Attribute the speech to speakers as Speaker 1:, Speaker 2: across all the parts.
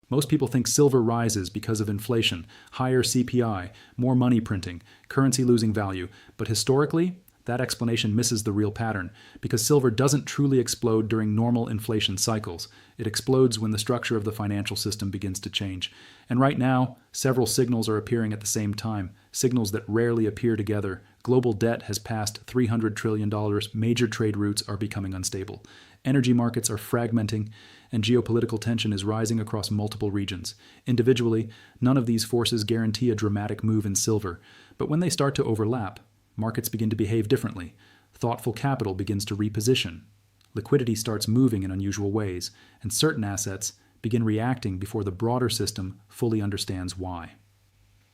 Speaker 1: Most people think silver rises because of inflation, higher CPI, more money printing, currency losing value, but historically, that explanation misses the real pattern, because silver doesn't truly explode during normal inflation cycles. It explodes when the structure of the financial system begins to change. And right now, several signals are appearing at the same time, signals that rarely appear together. Global debt has passed $300 trillion, major trade routes are becoming unstable. Energy markets are fragmenting, and geopolitical tension is rising across multiple regions. Individually, none of these forces guarantee a dramatic move in silver, but when they start to overlap, markets begin to behave differently. Thoughtful capital begins to reposition. Liquidity starts moving in unusual ways, and certain assets begin reacting before the broader system fully understands why.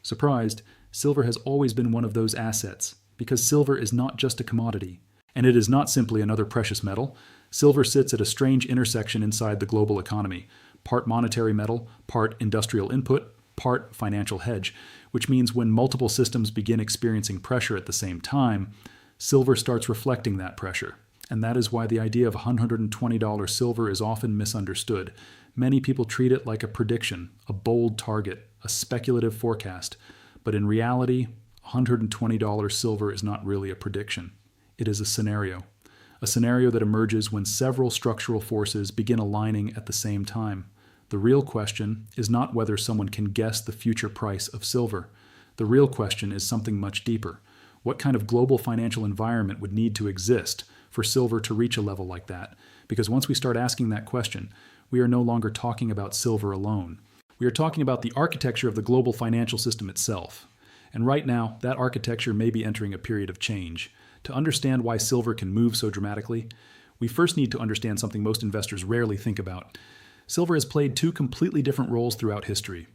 Speaker 1: Surprised, silver has always been one of those assets, because silver is not just a commodity, and it is not simply another precious metal. Silver sits at a strange intersection inside the global economy, part monetary metal, part industrial input, part financial hedge, which means when multiple systems begin experiencing pressure at the same time, silver starts reflecting that pressure. And that is why the idea of $120 silver is often misunderstood. Many people treat it like a prediction, a bold target, a speculative forecast. But in reality, $120 silver is not really a prediction. It is a scenario that emerges when several structural forces begin aligning at the same time. The real question is not whether someone can guess the future price of silver. The real question is something much deeper. What kind of global financial environment would need to exist for silver to reach a level like that? Because once we start asking that question, we are no longer talking about silver alone. We are talking about the architecture of the global financial system itself. And right now, that architecture may be entering a period of change. To understand why silver can move so dramatically, we first need to understand something most investors rarely think about. Silver has played two completely different roles throughout history.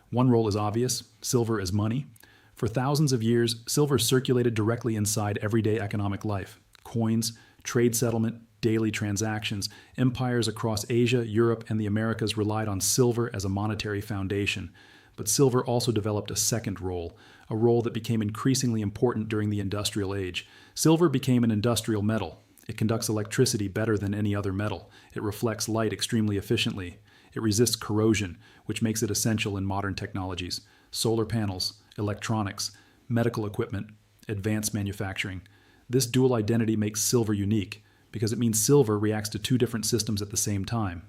Speaker 1: One role is obvious: silver as money. For thousands of years, silver circulated directly inside everyday economic life. Coins, trade settlement, daily transactions. Empires across Asia, Europe, and the Americas relied on silver as a monetary foundation. But silver also developed a second role, a role that became increasingly important during the industrial age. Silver became an industrial metal. It conducts electricity better than any other metal. It reflects light extremely efficiently. It resists corrosion, which makes it essential in modern technologies: solar panels, electronics, medical equipment, advanced manufacturing. This dual identity makes silver unique, because it means silver reacts to two different systems at the same time: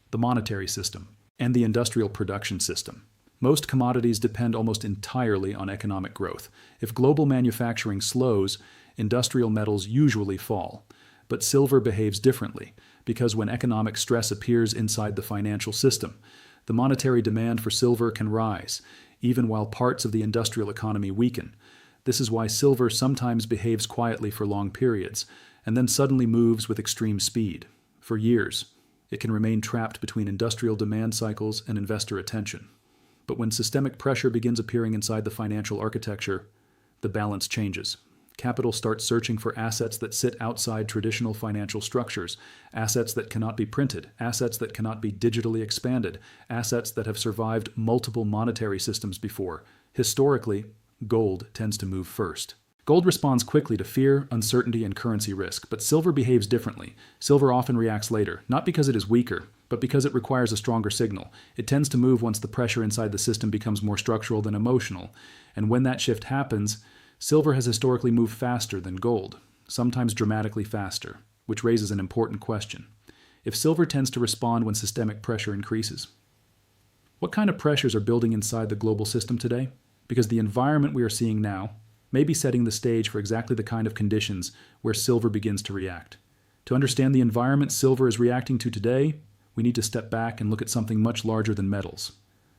Speaker 1: the monetary system and the industrial production system. Most commodities depend almost entirely on economic growth. If global manufacturing slows, industrial metals usually fall. But silver behaves differently, because when economic stress appears inside the financial system, the monetary demand for silver can rise, even while parts of the industrial economy weaken. This is why silver sometimes behaves quietly for long periods, and then suddenly moves with extreme speed. For years, it can remain trapped between industrial demand cycles and investor attention. But when systemic pressure begins appearing inside the financial architecture, the balance changes. Capital starts searching for assets that sit outside traditional financial structures, assets that cannot be printed, assets that cannot be digitally expanded, assets that have survived multiple monetary systems before. Historically, gold tends to move first. Gold responds quickly to fear, uncertainty, and currency risk, but silver behaves differently. Silver often reacts later, not because it is weaker, but because it requires a stronger signal. It tends to move once the pressure inside the system becomes more structural than emotional, and when that shift happens, silver has historically moved faster than gold, sometimes dramatically faster, which raises an important question. If silver tends to respond when systemic pressure increases, what kind of pressures are building inside the global system today? Because the environment we are seeing now may be setting the stage for exactly the kind of conditions where silver begins to react. To understand the environment silver is reacting to today, we need to step back and look at something much larger than metals: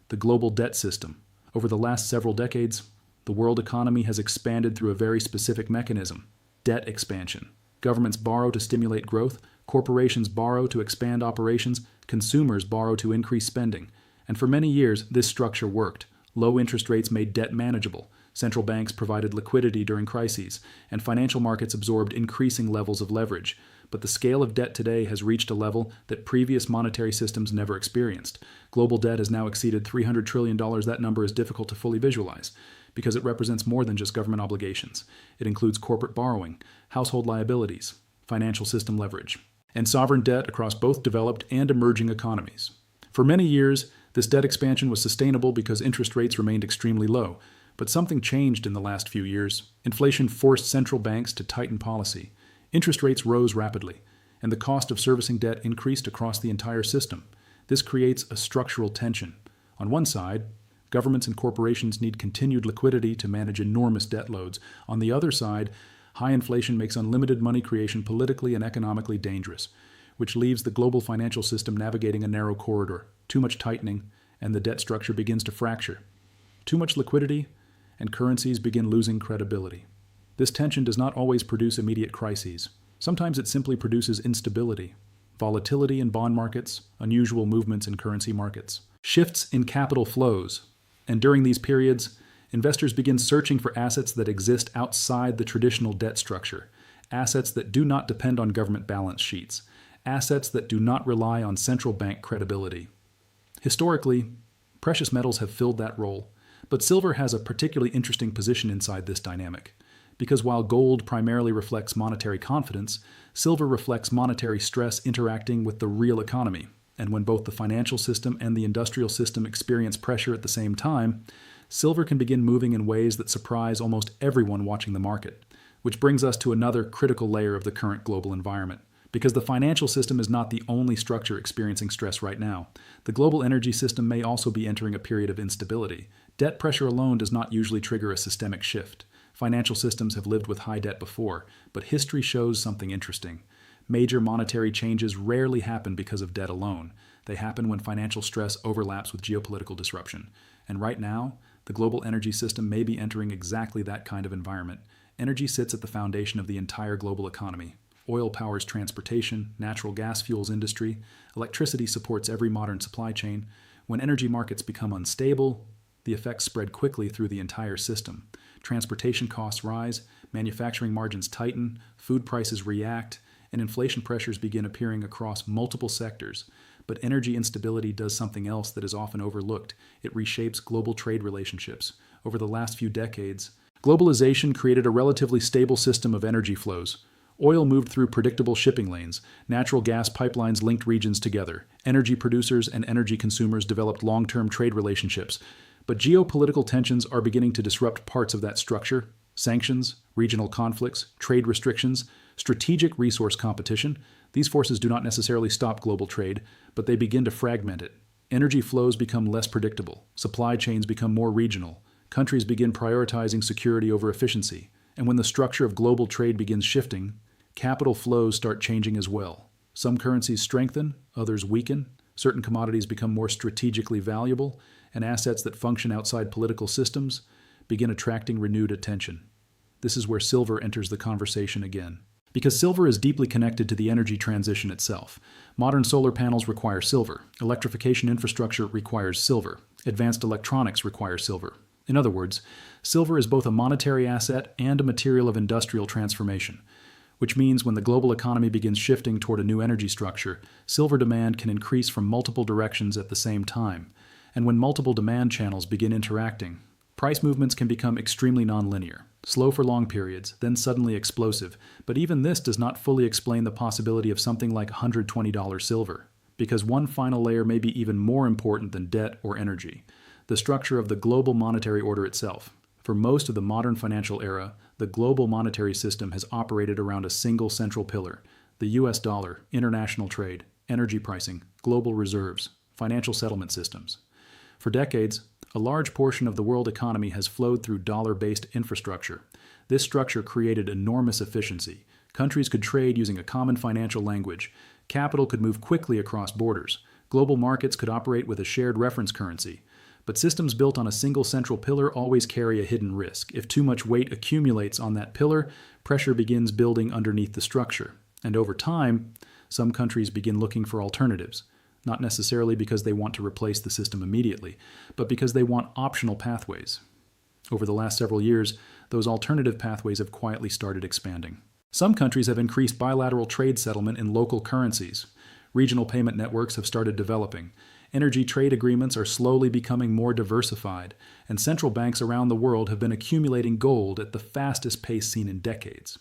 Speaker 1: the global debt system. Over the last several decades, the world economy has expanded through a very specific mechanism: debt expansion. Governments borrow to stimulate growth, corporations borrow to expand operations, consumers borrow to increase spending. And for many years, this structure worked. Low interest rates made debt manageable. Central banks provided liquidity during crises, and financial markets absorbed increasing levels of leverage. But the scale of debt today has reached a level that previous monetary systems never experienced. Global debt has now exceeded $300 trillion. That number is difficult to fully visualize, because it represents more than just government obligations. It includes corporate borrowing, household liabilities, financial system leverage, and sovereign debt across both developed and emerging economies. For many years, This debt expansion was sustainable because interest rates remained extremely low. But something changed in the last few years. Inflation forced central banks to tighten policy. Interest rates rose rapidly, and the cost of servicing debt increased across the entire system. This creates a structural tension. On one side, governments and corporations need continued liquidity to manage enormous debt loads. On the other side, high inflation makes unlimited money creation politically and economically dangerous, which leaves the global financial system navigating a narrow corridor. Too much tightening, and the debt structure begins to fracture. Too much liquidity, and currencies begin losing credibility. This tension does not always produce immediate crises. Sometimes it simply produces instability, volatility in bond markets, unusual movements in currency markets, shifts in capital flows. And during these periods, investors begin searching for assets that exist outside the traditional debt structure, assets that do not depend on government balance sheets, assets that do not rely on central bank credibility. Historically, precious metals have filled that role. But silver has a particularly interesting position inside this dynamic, because while gold primarily reflects monetary confidence, silver reflects monetary stress interacting with the real economy. And when both the financial system and the industrial system experience pressure at the same time, silver can begin moving in ways that surprise almost everyone watching the market, which brings us to another critical layer of the current global environment. Because the financial system is not the only structure experiencing stress right now, the global energy system may also be entering a period of instability. Debt pressure alone does not usually trigger a systemic shift. Financial systems have lived with high debt before, but history shows something interesting. Major monetary changes rarely happen because of debt alone. They happen when financial stress overlaps with geopolitical disruption. And right now, the global energy system may be entering exactly that kind of environment. Energy sits at the foundation of the entire global economy. Oil powers transportation, natural gas fuels industry, electricity supports every modern supply chain. When energy markets become unstable, the effects spread quickly through the entire system. Transportation costs rise, manufacturing margins tighten, food prices react, and inflation pressures begin appearing across multiple sectors. But energy instability does something else that is often overlooked. It reshapes global trade relationships. Over the last few decades, globalization created a relatively stable system of energy flows. Oil moved through predictable shipping lanes. Natural gas pipelines linked regions together. Energy producers and energy consumers developed long-term trade relationships. But geopolitical tensions are beginning to disrupt parts of that structure. Sanctions, regional conflicts, trade restrictions, strategic resource competition. These forces do not necessarily stop global trade, but they begin to fragment it. Energy flows become less predictable. Supply chains become more regional. Countries begin prioritizing security over efficiency. And when the structure of global trade begins shifting, capital flows start changing as well. Some currencies strengthen, others weaken. Certain commodities become more strategically valuable, and assets that function outside political systems begin attracting renewed attention. This is where silver enters the conversation again. Because silver is deeply connected to the energy transition itself. Modern solar panels require silver. Electrification infrastructure requires silver. Advanced electronics require silver. In other words, silver is both a monetary asset and a material of industrial transformation, which means when the global economy begins shifting toward a new energy structure, silver demand can increase from multiple directions at the same time. And when multiple demand channels begin interacting, price movements can become extremely nonlinear, slow for long periods, then suddenly explosive. But even this does not fully explain the possibility of something like $120 silver, because one final layer may be even more important than debt or energy: the structure of the global monetary order itself. For most of the modern financial era, the global monetary system has operated around a single central pillar: the US dollar, international trade, energy pricing, global reserves, financial settlement systems. For decades, a large portion of the world economy has flowed through dollar-based infrastructure. This structure created enormous efficiency. Countries could trade using a common financial language. Capital could move quickly across borders. Global markets could operate with a shared reference currency. But systems built on a single central pillar always carry a hidden risk. If too much weight accumulates on that pillar, pressure begins building underneath the structure. And over time, some countries begin looking for alternatives. Not necessarily because they want to replace the system immediately, but because they want optional pathways. Over the last several years, those alternative pathways have quietly started expanding. Some countries have increased bilateral trade settlement in local currencies. Regional payment networks have started developing. Energy trade agreements are slowly becoming more diversified, and central banks around the world have been accumulating gold at the fastest pace seen in decades.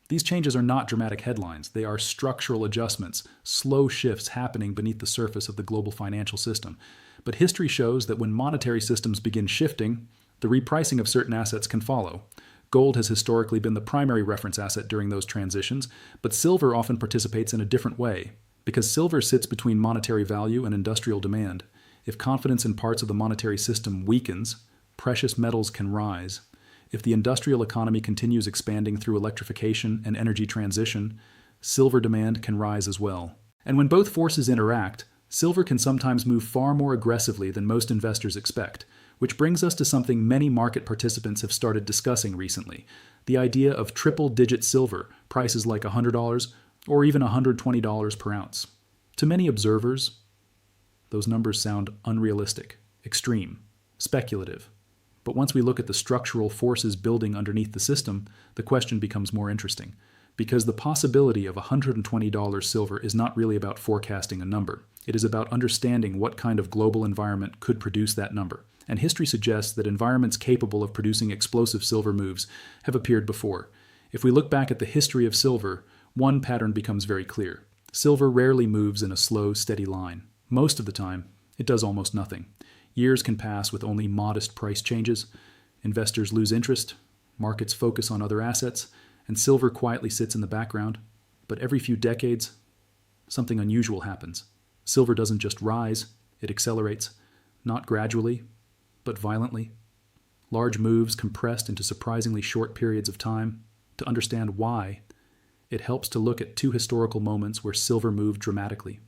Speaker 1: These changes are not dramatic headlines. They are structural adjustments, slow shifts happening beneath the surface of the global financial system. But history shows that when monetary systems begin shifting, the repricing of certain assets can follow. Gold has historically been the primary reference asset during those transitions, but silver often participates in a different way, because silver sits between monetary value and industrial demand. If confidence in parts of the monetary system weakens, precious metals can rise. If the industrial economy continues expanding through electrification and energy transition, silver demand can rise as well. And when both forces interact, silver can sometimes move far more aggressively than most investors expect, which brings us to something many market participants have started discussing recently, the idea of triple-digit silver, prices like $100 or even $120 per ounce. To many observers, those numbers sound unrealistic, extreme, speculative. But once we look at the structural forces building underneath the system, the question becomes more interesting, because the possibility of $120 silver is not really about forecasting a number. It is about understanding what kind of global environment could produce that number. And history suggests that environments capable of producing explosive silver moves have appeared before. If we look back at the history of silver, one pattern becomes very clear. Silver rarely moves in a slow, steady line. Most of the time, it does almost nothing. Years can pass with only modest price changes. Investors lose interest, markets focus on other assets, and silver quietly sits in the background. But every few decades, something unusual happens. Silver doesn't just rise, it accelerates, not gradually, but violently. Large moves compressed into surprisingly short periods of time. To understand why, it helps to look at two historical moments where silver moved dramatically.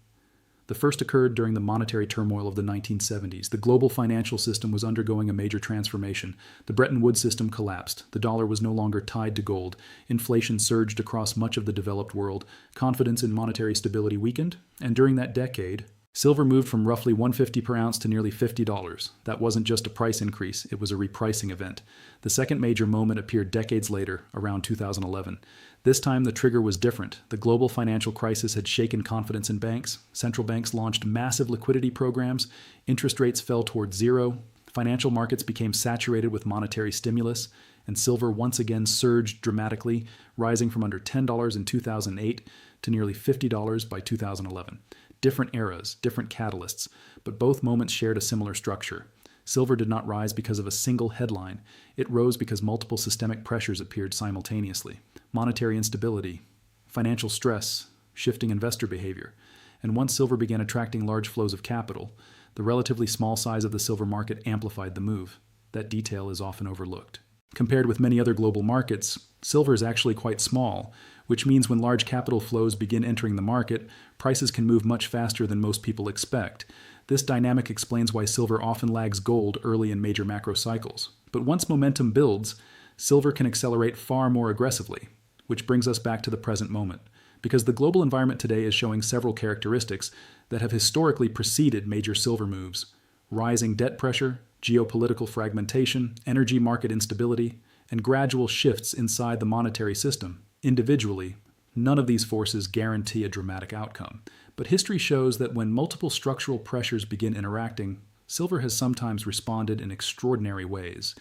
Speaker 1: The first occurred during the monetary turmoil of the 1970s. The global financial system was undergoing a major transformation. The Bretton Woods system collapsed. The dollar was no longer tied to gold. Inflation surged across much of the developed world. Confidence in monetary stability weakened. And during that decade, silver moved from roughly $150 per ounce to nearly $50. That wasn't just a price increase, it was a repricing event. The second major moment appeared decades later, around 2011. This time the trigger was different. The global financial crisis had shaken confidence in banks. Central banks launched massive liquidity programs. Interest rates fell towards zero. Financial markets became saturated with monetary stimulus. And silver once again surged dramatically, rising from under $10 in 2008 to nearly $50 by 2011. Different eras, different catalysts, but both moments shared a similar structure. Silver did not rise because of a single headline. It rose because multiple systemic pressures appeared simultaneously. Monetary instability, financial stress, shifting investor behavior. And once silver began attracting large flows of capital, the relatively small size of the silver market amplified the move. That detail is often overlooked. Compared with many other global markets, silver is actually quite small, which means when large capital flows begin entering the market, prices can move much faster than most people expect. This dynamic explains why silver often lags gold early in major macro cycles. But once momentum builds, silver can accelerate far more aggressively, which brings us back to the present moment, because the global environment today is showing several characteristics that have historically preceded major silver moves: rising debt pressure, geopolitical fragmentation, energy market instability, and gradual shifts inside the monetary system. Individually, none of these forces guarantee a dramatic outcome, but history shows that when multiple structural pressures begin interacting, silver has sometimes responded in extraordinary ways,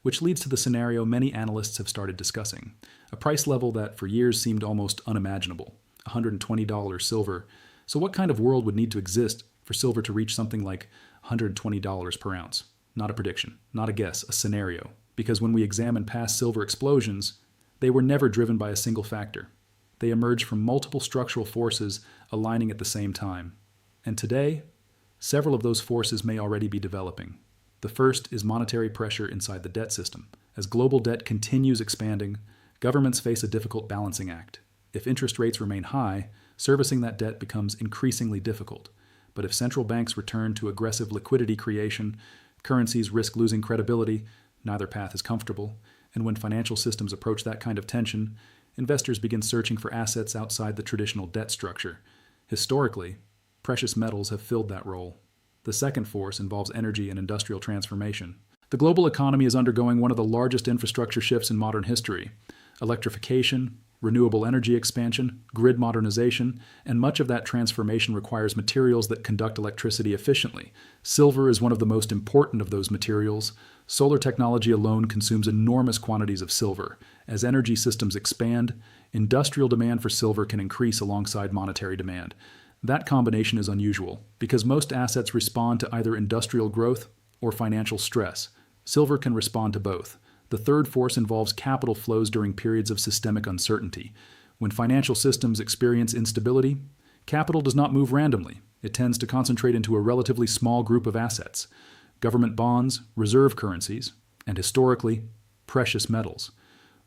Speaker 1: which leads to the scenario many analysts have started discussing, a price level that for years seemed almost unimaginable, $120 silver. So what kind of world would need to exist for silver to reach something like $120 per ounce? Not a prediction, not a guess, a scenario. Because when we examine past silver explosions, they were never driven by a single factor. They emerged from multiple structural forces aligning at the same time. And today, several of those forces may already be developing. The first is monetary pressure inside the debt system. As global debt continues expanding, governments face a difficult balancing act. If interest rates remain high, servicing that debt becomes increasingly difficult. But if central banks return to aggressive liquidity creation, currencies risk losing credibility, neither path is comfortable, and when financial systems approach that kind of tension, investors begin searching for assets outside the traditional debt structure. Historically, precious metals have filled that role. The second force involves energy and industrial transformation. The global economy is undergoing one of the largest infrastructure shifts in modern history. Electrification, renewable energy expansion, grid modernization, and much of that transformation requires materials that conduct electricity efficiently. Silver is one of the most important of those materials. Solar technology alone consumes enormous quantities of silver. As energy systems expand, industrial demand for silver can increase alongside monetary demand. That combination is unusual because most assets respond to either industrial growth or financial stress. Silver can respond to both. The third force involves capital flows during periods of systemic uncertainty. When financial systems experience instability, capital does not move randomly. It tends to concentrate into a relatively small group of assets: government bonds, reserve currencies, and historically, precious metals.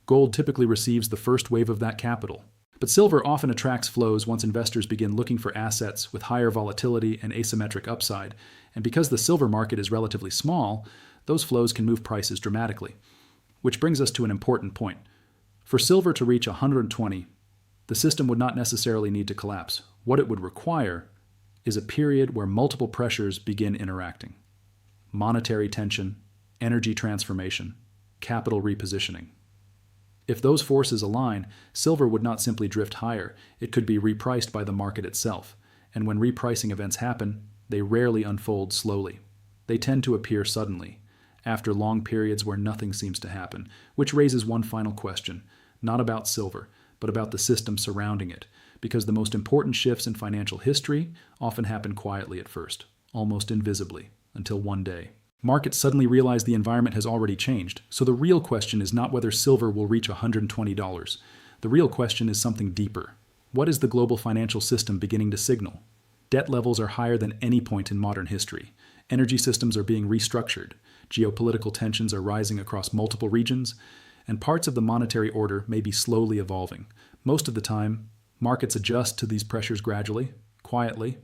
Speaker 1: Gold typically receives the first wave of that capital. But silver often attracts flows once investors begin looking for assets with higher volatility and asymmetric upside. And because the silver market is relatively small, those flows can move prices dramatically. Which brings us to an important point. For silver to reach 120, the system would not necessarily need to collapse. What it would require is a period where multiple pressures begin interacting: monetary tension, energy transformation, capital repositioning. If those forces align, silver would not simply drift higher. It could be repriced by the market itself. And when repricing events happen, they rarely unfold slowly. They tend to appear suddenly, after long periods where nothing seems to happen, which raises one final question, not about silver, but about the system surrounding it, because the most important shifts in financial history often happen quietly at first, almost invisibly, until one day markets suddenly realize the environment has already changed. So the real question is not whether silver will reach $120. The real question is something deeper. What is the global financial system beginning to signal? Debt levels are higher than any point in modern history. Energy systems are being restructured. Geopolitical tensions are rising across multiple regions, and parts of the monetary order may be slowly evolving. Most of the time, markets adjust to these pressures gradually, quietly,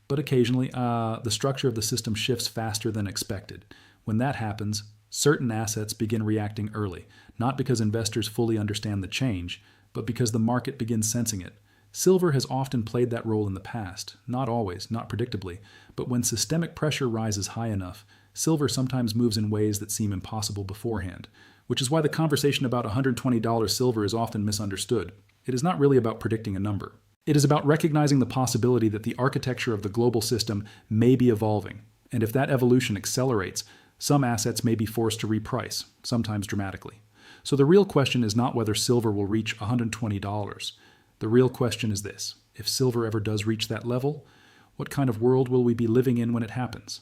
Speaker 1: but occasionally, the structure of the system shifts faster than expected. When that happens, certain assets begin reacting early, not because investors fully understand the change, but because the market begins sensing it. Silver has often played that role in the past, not always, not predictably, but when systemic pressure rises high enough, silver sometimes moves in ways that seem impossible beforehand, which is why the conversation about $120 silver is often misunderstood. It is not really about predicting a number. It is about recognizing the possibility that the architecture of the global system may be evolving, and if that evolution accelerates, some assets may be forced to reprice, sometimes dramatically. So the real question is not whether silver will reach $120. The real question is this: if silver ever does reach that level, what kind of world will we be living in when it happens?